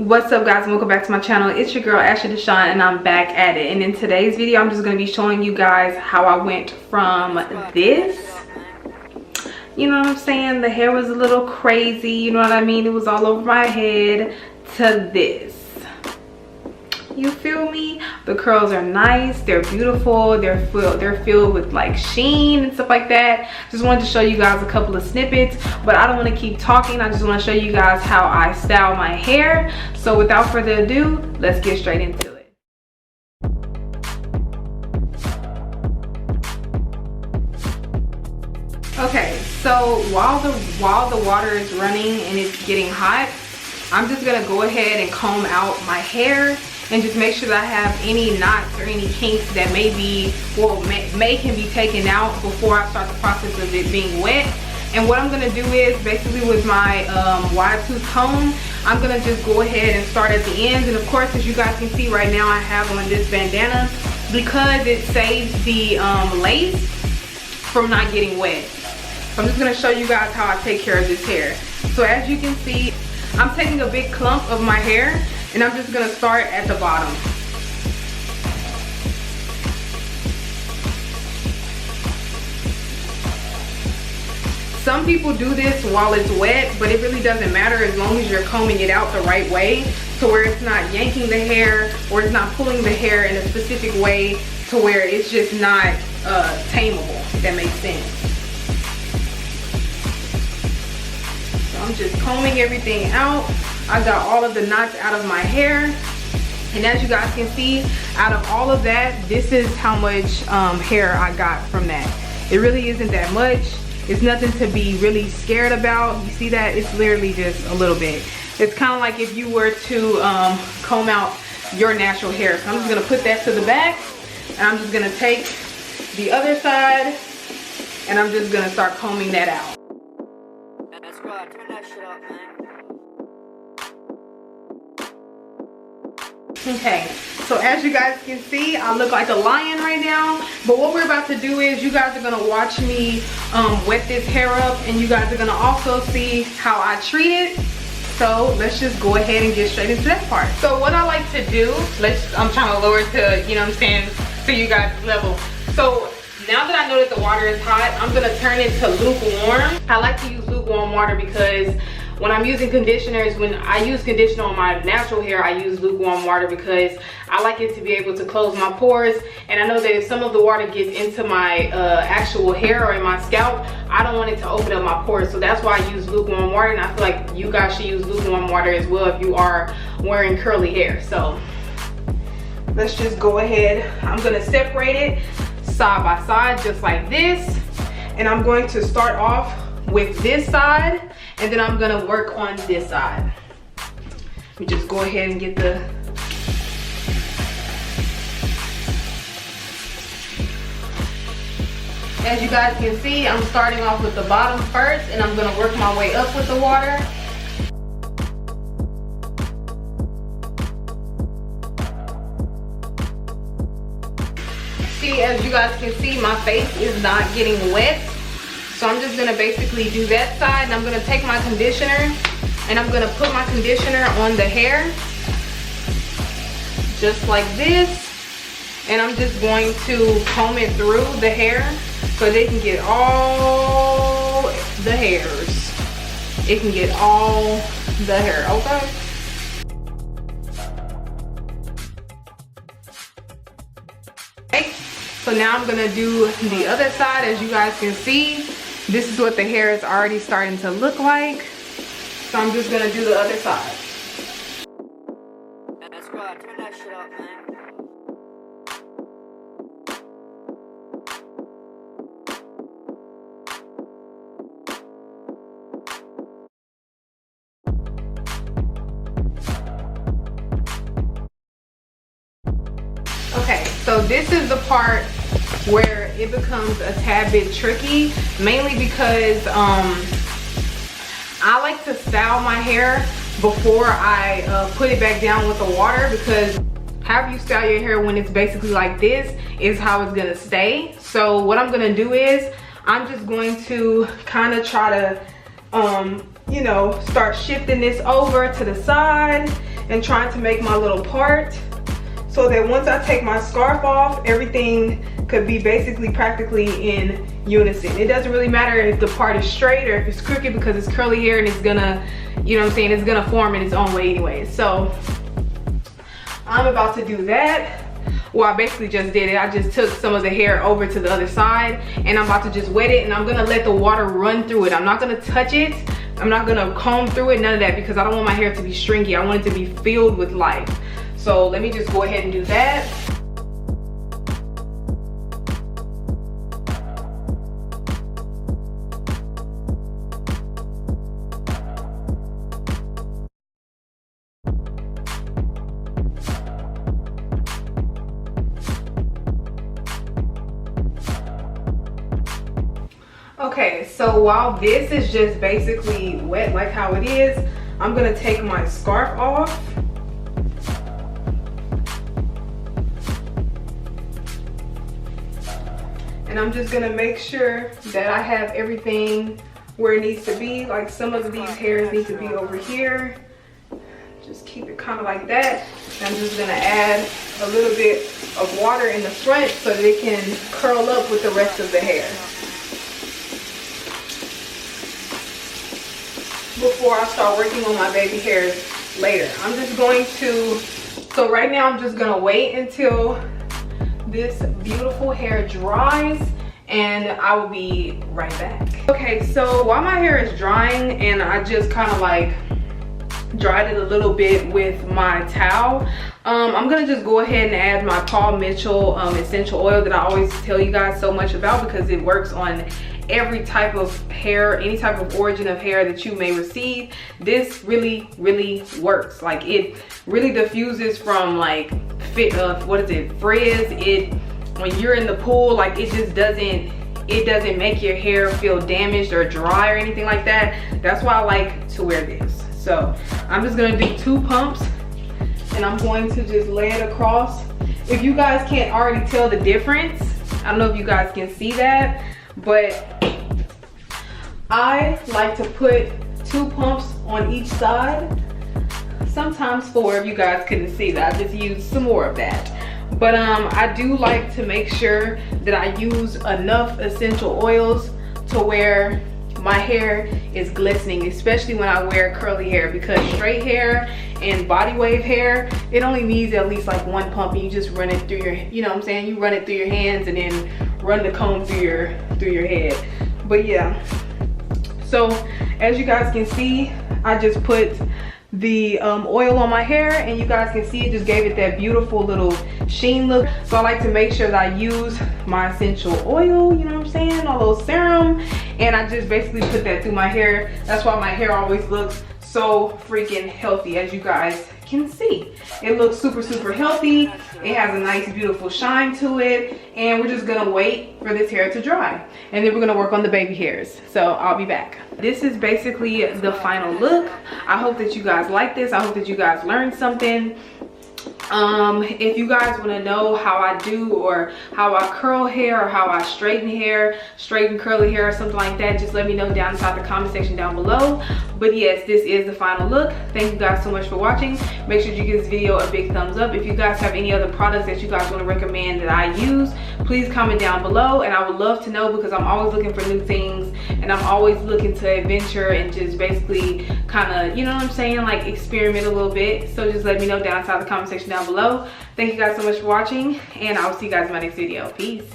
What's up, guys, and welcome back to my channel. It's your girl Ashleydeshaun, and I'm back at it. And in today's video, I'm just going to be showing you guys how I went from this, you know what I'm saying, the hair was a little crazy, you know what I mean, it was all over my head, to this. You feel me? The curls are nice, they're beautiful, they're filled with like sheen and stuff like that. Just wanted to show you guys a couple of snippets, but I don't want to keep talking. I just want to show you guys how I style my hair. So without further ado, let's get straight into it. Okay, so while the water is running and it's getting hot, I'm just gonna go ahead and comb out my hair and just make sure that I have any knots or any kinks that may can be taken out before I start the process of it being wet. And what I'm gonna do is basically with my wide tooth comb, I'm gonna just go ahead and start at the ends. And of course, as you guys can see right now, I have on this bandana because it saves the lace from not getting wet. So I'm just gonna show you guys how I take care of this hair. So as you can see, I'm taking a big clump of my hair and I'm just gonna start at the bottom. Some people do this while it's wet, but it really doesn't matter as long as you're combing it out the right way, to where it's not yanking the hair or it's not pulling the hair in a specific way to where it's just not tameable, if that makes sense. So I'm just combing everything out. I got all of the knots out of my hair, and as you guys can see, out of all of that, this is how much hair I got from that. It really isn't that much. It's nothing to be really scared about. You see that? It's literally just a little bit. It's kind of like if you were to comb out your natural hair. So I'm just gonna put that to the back, and I'm just gonna take the other side, and I'm just gonna start combing that out. That's right, turn that shit up, man. Okay, so as you guys can see, I look like a lion right now, but what we're about to do is you guys are gonna watch me wet this hair up, and you guys are gonna also see how I treat it. So let's just go ahead and get straight into that part. So what I like to do, I'm trying to lower it to, you know what I'm saying, to you guys' level. So now that I know that the water is hot, I'm gonna turn it to lukewarm. I like to use lukewarm water because when I'm using conditioners, when I use conditioner on my natural hair, I use lukewarm water because I like it to be able to close my pores. And I know that if some of the water gets into my actual hair or in my scalp, I don't want it to open up my pores. So that's why I use lukewarm water, and I feel like you guys should use lukewarm water as well if you are wearing curly hair. So let's just go ahead. I'm gonna separate it side by side just like this. And I'm going to start off with this side, and then I'm gonna work on this side. Let me just go ahead and get the as you guys can see, I'm starting off with the bottom first, and I'm gonna work my way up with the water. See, as you guys can see, my face is not getting wet. So I'm just gonna basically do that side, and I'm gonna take my conditioner and I'm gonna put my conditioner on the hair, just like this. And I'm just going to comb it through the hair so they can get all the hairs. It can get all the hair, okay? Okay, so now I'm gonna do the other side. As you guys can see, this is what the hair is already starting to look like. So I'm just gonna do the other side. That's right, turn that shit up, man. Okay, so this is the part where it becomes a tad bit tricky, mainly because I like to style my hair before I put it back down with the water, because however you style your hair when it's basically like this is how it's gonna stay. So what I'm gonna do is I'm just going to kind of try to you know, start shifting this over to the side and trying to make my little part so that once I take my scarf off, everything could be basically practically in unison. It doesn't really matter if the part is straight or if it's crooked, because it's curly hair and it's gonna, you know what I'm saying, it's gonna form in its own way anyway. So I'm about to do that. Well, I basically just did it. I just took some of the hair over to the other side and I'm about to just wet it, and I'm gonna let the water run through it. I'm not gonna touch it. I'm not gonna comb through it, none of that, because I don't want my hair to be stringy. I want it to be filled with life. So let me just go ahead and do that. Okay, so while this is just basically wet like how it is, I'm gonna take my scarf off. And I'm just gonna make sure that I have everything where it needs to be. Like some of these hairs need to be over here. Just keep it kind of like that. I'm just gonna add a little bit of water in the front so that it can curl up with the rest of the hair before I start working on my baby hairs later. I'm just going to, so right now I'm just gonna wait until this beautiful hair dries and I will be right back. Okay, so while my hair is drying and I just kind of like dried it a little bit with my towel, I'm gonna just go ahead and add my Paul Mitchell essential oil that I always tell you guys so much about, because it works on every type of hair, any type of origin of hair that you may receive. This really works. Like, it really diffuses from like frizz. It, when you're in the pool, like, it just doesn't make your hair feel damaged or dry or anything like that. That's why I like to wear this. So I'm just gonna do 2 pumps and I'm going to just lay it across. If you guys can't already tell the difference, I don't know if you guys can see that, but I like to put 2 pumps on each side, sometimes 4 if you guys couldn't see that. I just used some more of that. But I do like to make sure that I use enough essential oils to where my hair is glistening, especially when I wear curly hair, because straight hair and body wave hair, it only needs at least like 1 pump, and you just run it through your, you know what I'm saying, you run it through your hands and then run the comb through your head. But yeah, so as you guys can see, I just put the oil on my hair, and you guys can see it just gave it that beautiful little sheen look. So I like to make sure that I use my essential oil, you know what I'm saying, a little serum, and I just basically put that through my hair. That's why my hair always looks so freaking healthy, as you guys can see. It looks super healthy. It has a nice beautiful shine to it, and we're just gonna wait for this hair to dry, and then we're gonna work on the baby hairs. So I'll be back. This is basically the final look. I hope that you guys like this. I hope that you guys learned something. If you guys want to know how I do, or how I curl hair, or how I straighten curly hair or something like that, just let me know down inside the comment section down below. But yes, this is the final look. Thank you guys so much for watching. Make sure you give this video a big thumbs up. If you guys have any other products that you guys want to recommend that I use, please comment down below, and I would love to know, because I'm always looking for new things, and I'm always looking to adventure and just basically kind of, you know what I'm saying, like experiment a little bit. So just let me know down inside the comment section down below. Thank you guys so much for watching, and I'll see you guys in my next video. Peace.